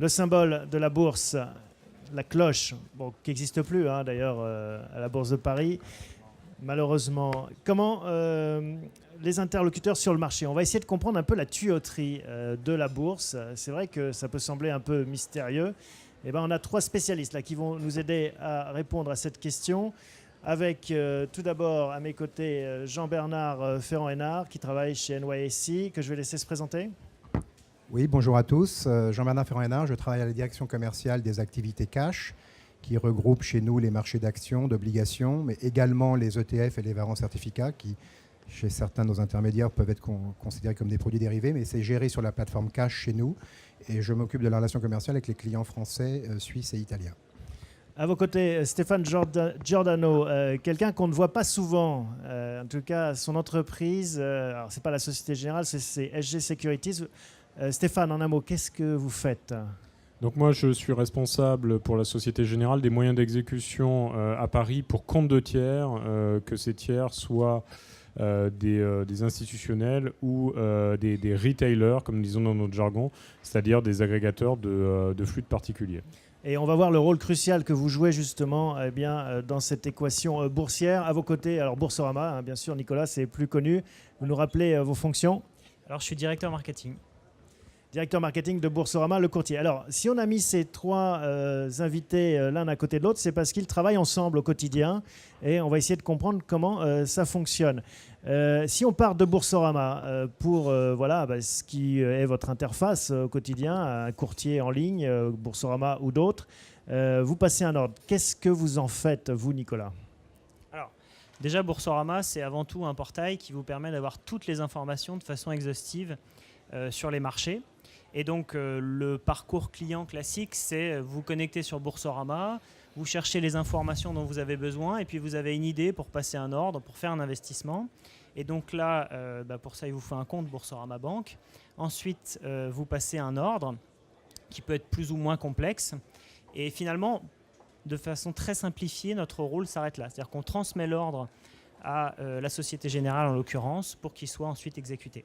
Le symbole de la bourse, la cloche, bon, qui n'existe plus d'ailleurs à la Bourse de Paris, malheureusement. Comment les interlocuteurs sur le marché, on va essayer de comprendre un peu la tuyauterie de la bourse. C'est vrai que ça peut sembler un peu mystérieux. Eh ben, on a 3 spécialistes là, qui vont nous aider à répondre à cette question. Avec tout d'abord à mes côtés Jean-Bernard Ferrand-Hénard qui travaille chez NYSE, que je vais laisser se présenter. Oui, bonjour à tous. Jean-Bernard Ferrand-Hénard, je travaille à la direction commerciale des activités cash qui regroupe chez nous les marchés d'actions, d'obligations, mais également les ETF et les warrants certificats qui, chez certains de nos intermédiaires, peuvent être considérés comme des produits dérivés, mais c'est géré sur la plateforme cash chez nous et je m'occupe de la relation commerciale avec les clients français, suisses et italiens. À vos côtés, Stéphane Giordano, quelqu'un qu'on ne voit pas souvent, en tout cas son entreprise, alors c'est pas la Société Générale, c'est SG Securities. Stéphane, en un mot, qu'est-ce que vous faites ? Donc moi, je suis responsable pour la Société Générale des moyens d'exécution à Paris pour compte de tiers, que ces tiers soient des institutionnels ou des retailers, comme nous disons dans notre jargon, c'est-à-dire des agrégateurs de flux de particuliers. Et on va voir le rôle crucial que vous jouez justement dans cette équation boursière. À vos côtés, alors Boursorama, bien sûr, Nicolas, c'est plus connu. Vous nous rappelez vos fonctions ? Alors, je suis directeur marketing. Directeur marketing de Boursorama, le courtier. Alors, si on a mis ces 3 invités l'un à côté de l'autre, c'est parce qu'ils travaillent ensemble au quotidien et on va essayer de comprendre comment ça fonctionne. Si on part de Boursorama pour ce qui est votre interface au quotidien, un courtier en ligne, Boursorama ou d'autres, vous passez un ordre. Qu'est-ce que vous en faites, vous, Nicolas ? Alors, déjà, Boursorama, c'est avant tout un portail qui vous permet d'avoir toutes les informations de façon exhaustive sur les marchés. Et donc, le parcours client classique, c'est vous connecter sur Boursorama, vous cherchez les informations dont vous avez besoin, et puis vous avez une idée pour passer un ordre, pour faire un investissement. Et donc là, pour ça, il vous faut un compte Boursorama Banque. Ensuite, vous passez un ordre qui peut être plus ou moins complexe. Et finalement, de façon très simplifiée, notre rôle s'arrête là. C'est-à-dire qu'on transmet l'ordre à la Société Générale, en l'occurrence, pour qu'il soit ensuite exécuté.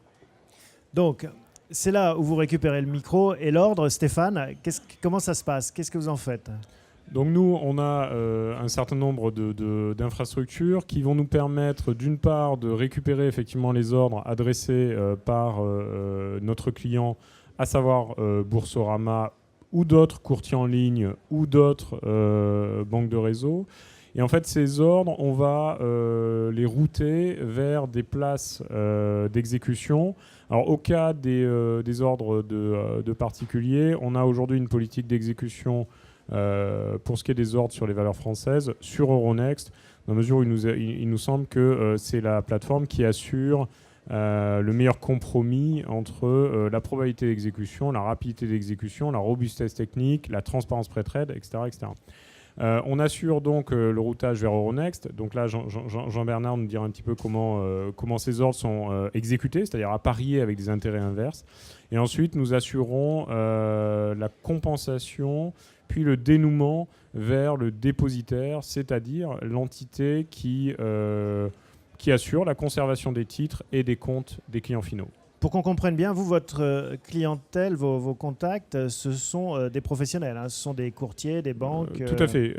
Donc, c'est là où vous récupérez le micro et l'ordre. Stéphane, comment ça se passe ? Qu'est-ce que vous en faites ? Donc nous, on a un certain nombre d'infrastructures qui vont nous permettre d'une part de récupérer effectivement les ordres adressés par notre client, à savoir Boursorama ou d'autres courtiers en ligne ou d'autres banques de réseau. Et en fait, ces ordres, on va les router vers des places d'exécution. Alors, au cas des ordres de particuliers, on a aujourd'hui une politique d'exécution pour ce qui est des ordres sur les valeurs françaises sur Euronext, dans la mesure où il nous semble que c'est la plateforme qui assure le meilleur compromis entre la probabilité d'exécution, la rapidité d'exécution, la robustesse technique, la transparence pré-trade, etc., etc. On assure donc le routage vers Euronext. Donc là, Jean-Bernard nous dira un petit peu comment ces ordres sont exécutés, c'est-à-dire à parier avec des intérêts inverses. Et ensuite, nous assurons la compensation, puis le dénouement vers le dépositaire, c'est-à-dire l'entité qui assure la conservation des titres et des comptes des clients finaux. Pour qu'on comprenne bien, vous, votre clientèle, vos contacts, ce sont des professionnels, ce sont des courtiers, des banques. Tout à fait.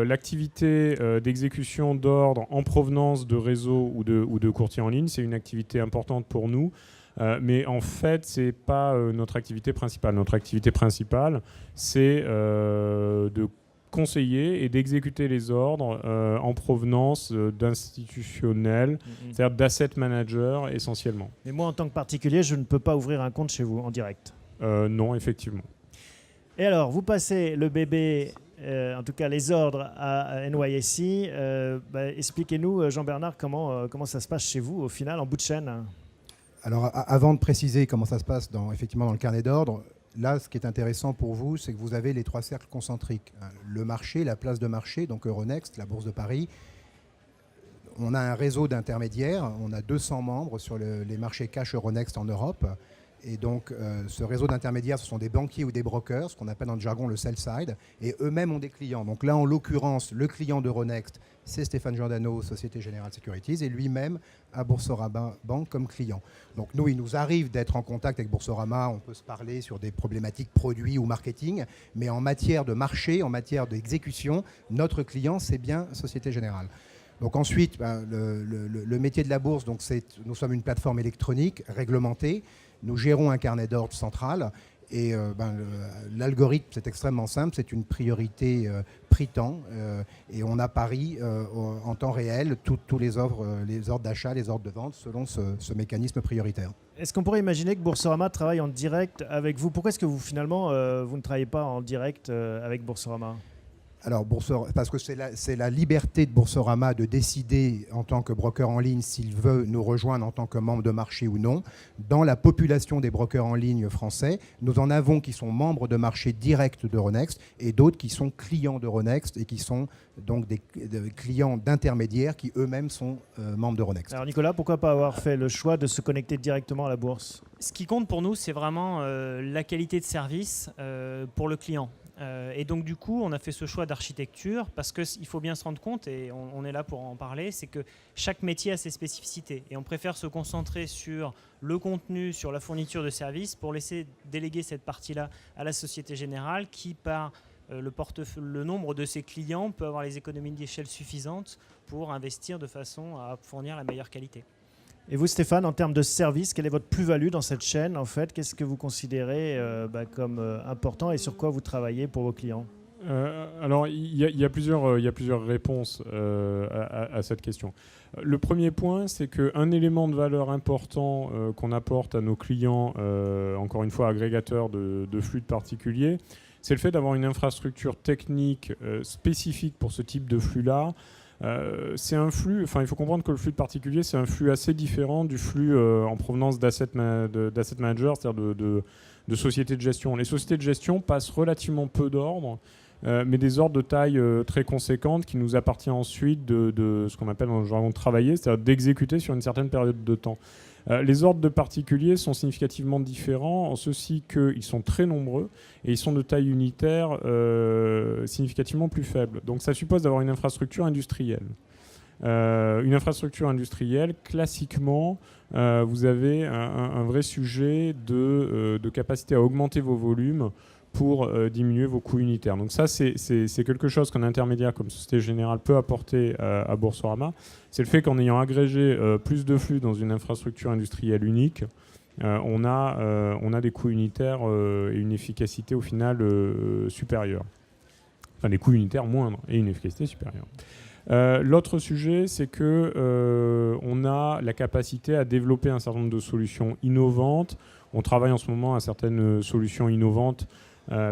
L'activité d'exécution d'ordre en provenance de réseaux ou de courtiers en ligne, c'est une activité importante pour nous. Mais en fait, ce n'est pas notre activité principale. Notre activité principale, c'est de conseiller et d'exécuter les ordres en provenance d'institutionnels, c'est-à-dire d'asset managers essentiellement. Mais moi, en tant que particulier, je ne peux pas ouvrir un compte chez vous en direct. Non, effectivement. Et alors, vous passez le bébé, en tout cas les ordres à NYSE. Expliquez-nous, Jean-Bernard, comment ça se passe chez vous, au final, en bout de chaîne. Alors, avant de préciser comment ça se passe effectivement dans le carnet d'ordre, là, ce qui est intéressant pour vous, c'est que vous avez les 3 cercles concentriques. Le marché, la place de marché, donc Euronext, la Bourse de Paris. On a un réseau d'intermédiaires. On a 200 membres sur les marchés cash Euronext en Europe. Et donc, ce réseau d'intermédiaires, ce sont des banquiers ou des brokers, ce qu'on appelle dans le jargon le sell side, et eux-mêmes ont des clients. Donc là, en l'occurrence, le client d'Euronext, c'est Stéphane Giordano, Société Générale Securities, et lui-même a Boursorama Banque comme client. Donc nous, il nous arrive d'être en contact avec Boursorama, on peut se parler sur des problématiques produits ou marketing, mais en matière de marché, en matière d'exécution, notre client, c'est bien Société Générale. Donc ensuite, le métier de la bourse, donc nous sommes une plateforme électronique réglementée. Nous gérons un carnet d'ordre central et l'algorithme, c'est extrêmement simple, c'est une priorité prix-temps et on apparie en temps réel tous les ordres d'achat, les ordres de vente selon ce mécanisme prioritaire. Est-ce qu'on pourrait imaginer que Boursorama travaille en direct avec vous? Pourquoi est-ce que vous, finalement, vous ne travaillez pas en direct avec Boursorama? Alors, parce que c'est la liberté de Boursorama de décider en tant que broker en ligne s'il veut nous rejoindre en tant que membre de marché ou non. Dans la population des brokers en ligne français, nous en avons qui sont membres de marché direct d'Euronext et d'autres qui sont clients d'Euronext et qui sont donc des clients d'intermédiaires qui eux-mêmes sont membres d'Euronext. Alors Nicolas, pourquoi pas avoir fait le choix de se connecter directement à la bourse? Ce qui compte pour nous, c'est vraiment la qualité de service pour le client. Et donc du coup, on a fait ce choix d'architecture parce qu'il faut bien se rendre compte, et on est là pour en parler, c'est que chaque métier a ses spécificités. Et on préfère se concentrer sur le contenu, sur la fourniture de services pour laisser déléguer cette partie-là à la Société Générale qui, par le nombre de ses clients, peut avoir les économies d'échelle suffisantes pour investir de façon à fournir la meilleure qualité. Et vous, Stéphane, en termes de service, quelle est votre plus-value dans cette chaîne en fait? Qu'est-ce que vous considérez comme important et sur quoi vous travaillez pour vos clients? Alors, il y a plusieurs réponses à cette question. Le premier point, c'est qu'un élément de valeur important qu'on apporte à nos clients, encore une fois agrégateurs de flux de particuliers, c'est le fait d'avoir une infrastructure technique spécifique pour ce type de flux-là. C'est un flux, il faut comprendre que le flux de particulier, c'est un flux assez différent du flux en provenance d'asset managers, c'est-à-dire de sociétés de gestion. Les sociétés de gestion passent relativement peu d'ordres, mais des ordres de taille très conséquentes qui nous appartient ensuite de ce qu'on appelle dans le jargon de travailler, c'est-à-dire d'exécuter sur une certaine période de temps. Les ordres de particuliers sont significativement différents en ceci qu'ils sont très nombreux et ils sont de taille unitaire significativement plus faible. Donc ça suppose d'avoir une infrastructure industrielle. Une infrastructure industrielle, classiquement, vous avez un vrai sujet de capacité à augmenter vos volumes pour diminuer vos coûts unitaires. Donc ça, c'est quelque chose qu'un intermédiaire comme Société Générale peut apporter à Boursorama. C'est le fait qu'en ayant agrégé plus de flux dans une infrastructure industrielle unique, on a des coûts unitaires et une efficacité au final supérieure. Enfin, des coûts unitaires moindres et une efficacité supérieure. L'autre sujet, c'est qu'on a la capacité à développer un certain nombre de solutions innovantes. On travaille en ce moment à certaines solutions innovantes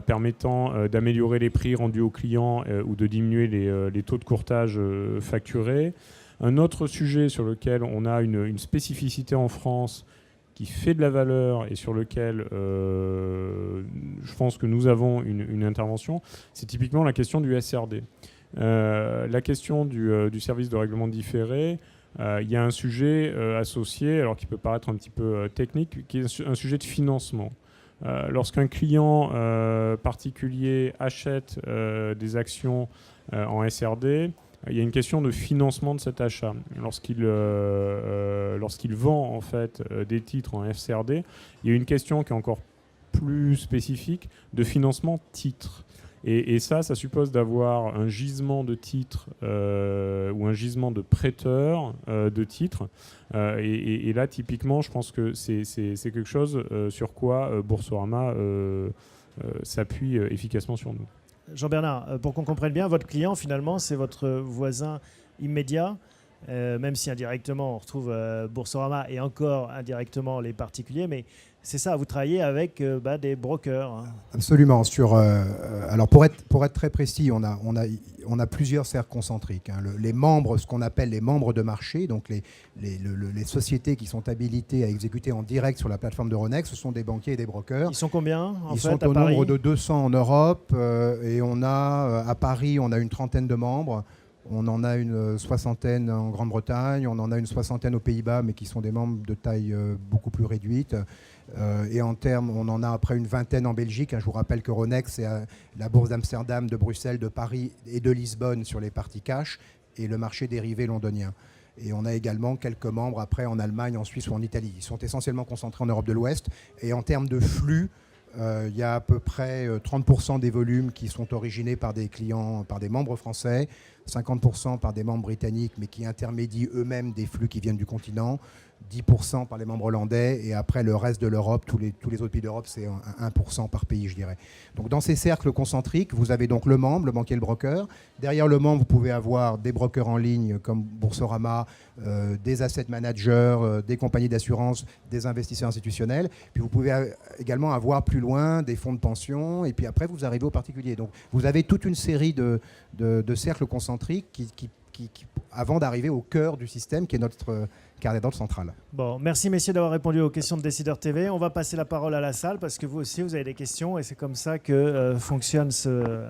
permettant d'améliorer les prix rendus aux clients ou de diminuer les taux de courtage facturés. Un autre sujet sur lequel on a une spécificité en France qui fait de la valeur et sur lequel je pense que nous avons une intervention, c'est typiquement la question du SRD. La question du service de règlement différé, il y a un sujet associé, alors qui peut paraître un petit peu technique, qui est un sujet de financement. Lorsqu'un client particulier achète des actions en SRD, il y a une question de financement de cet achat. Lorsqu'il vend en fait des titres en SRD, il y a une question qui est encore plus spécifique de financement titre. Et ça suppose d'avoir un gisement de titres ou un gisement de prêteurs de titres. Et là, typiquement, je pense que c'est quelque chose sur quoi Boursorama s'appuie efficacement sur nous. Jean-Bernard, pour qu'on comprenne bien, votre client, finalement, c'est votre voisin immédiat, même si indirectement, on retrouve Boursorama et encore indirectement les particuliers, mais c'est ça, vous travaillez avec des brokers. Hein. Absolument. Alors pour être très précis, on a plusieurs cercles concentriques. Hein. Les membres, ce qu'on appelle les membres de marché, donc les sociétés qui sont habilitées à exécuter en direct sur la plateforme d'Euronext, ce sont des banquiers et des brokers. Ils sont combien Ils sont au nombre de 200 en Europe et à Paris, on a une trentaine de membres. On en a une soixantaine en Grande-Bretagne, on en a une soixantaine aux Pays-Bas, mais qui sont des membres de taille beaucoup plus réduite. Et en termes, on en a après une vingtaine en Belgique. Je vous rappelle qu'Euronext, c'est la bourse d'Amsterdam, de Bruxelles, de Paris et de Lisbonne sur les parties cash, et le marché dérivé londonien. Et on a également quelques membres après en Allemagne, en Suisse ou en Italie. Ils sont essentiellement concentrés en Europe de l'Ouest. Et en termes de flux, il y a à peu près 30% des volumes qui sont originés par des clients, par des membres français, 50% par des membres britanniques, mais qui intermédient eux-mêmes des flux qui viennent du continent, 10% par les membres hollandais, et après le reste de l'Europe, tous les autres pays d'Europe, c'est 1% par pays, je dirais. Donc dans ces cercles concentriques, vous avez donc le membre, le banquier, le broker. Derrière le membre, vous pouvez avoir des brokers en ligne comme Boursorama, des asset managers, des compagnies d'assurance, des investisseurs institutionnels. Puis vous pouvez également avoir plus loin des fonds de pension, et puis après vous arrivez aux particuliers. Donc vous avez toute une série de cercles concentriques avant d'arriver au cœur du système qui est notre carnet d'ordre central. Bon, merci messieurs d'avoir répondu aux questions de Décideur TV. On va passer la parole à la salle parce que vous aussi vous avez des questions et c'est comme ça que fonctionne ce